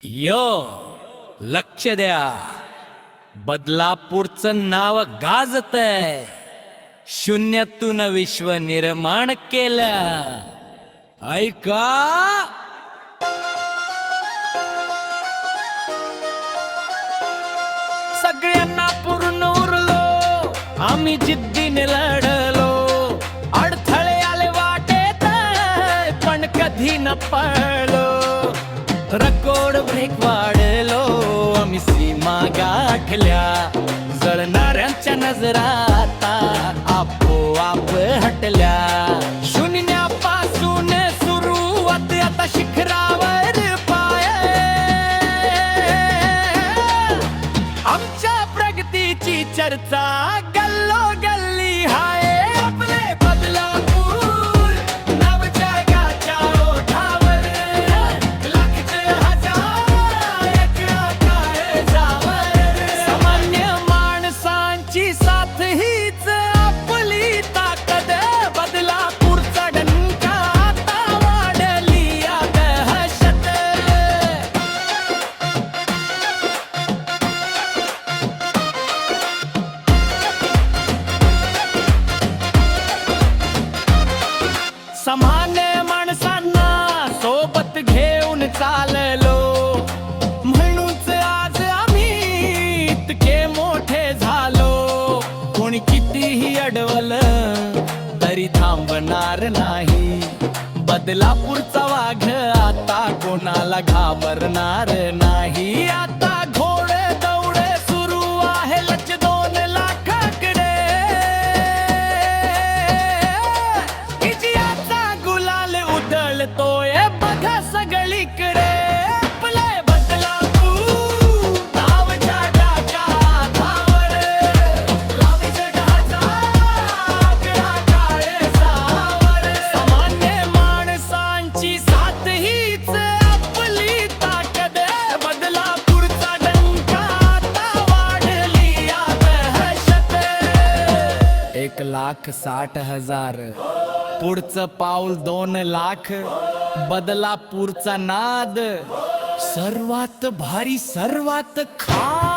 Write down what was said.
यो लक्ष द्या, बदलापूरचं नाव गाजतंय. शून्यातून विश्व निर्माण केलं. ऐका, सगळ्यांना पूर्ण उरलो, आम्ही जिद्दीने लढलो. अडथळे आले वाटेत, पण कधी न पळलो. रकोड ब्रेक वाढलो, आम्ही सीमा गाठल्या. जळणाऱ्यांच्या नजरा आता आपोआप हटल्या. शून्यापासून सुरुवात, आता शिखरावर पाय. आमच्या प्रगतीची चर्चा गल्लोगल्ली हाय. आपले बदलापूर नाव जगाच्या ओठावर. लाखचे हजार एकला काळजावर. सामान्य माणसांची साथ हीच आपली ताकद. बदलापूरचा डंका आता वाढली या दहशत. सामान्य माणसांना सोबत घेऊन चाललो, म्हणूनच आज आम्ही इतके मोठे झालो. कोणी कितीही अडवलं तरी थांबणार नाही. बदलापूरचा वाघ आता कोणाला घाबरणार नाही. आता घोडे दौडे सुरू आहे लक्ष 2 लाखाकडे. विजयाचा गुलाल उधळतोय बघा सगळीकडे. आपले बदलापूर नाव जगाच्या हातावर. लावीचे ढाचा आकडा काळजावर. सामान्य माणसांची साथ हीच आपली ताकद. बदलापूरचा डंका आता वाढली या दहशत. 1,60,000 पुढचं पाऊल 2 लाख. बदलापूरचा नाद सर्वात भारी, सर्वात खास.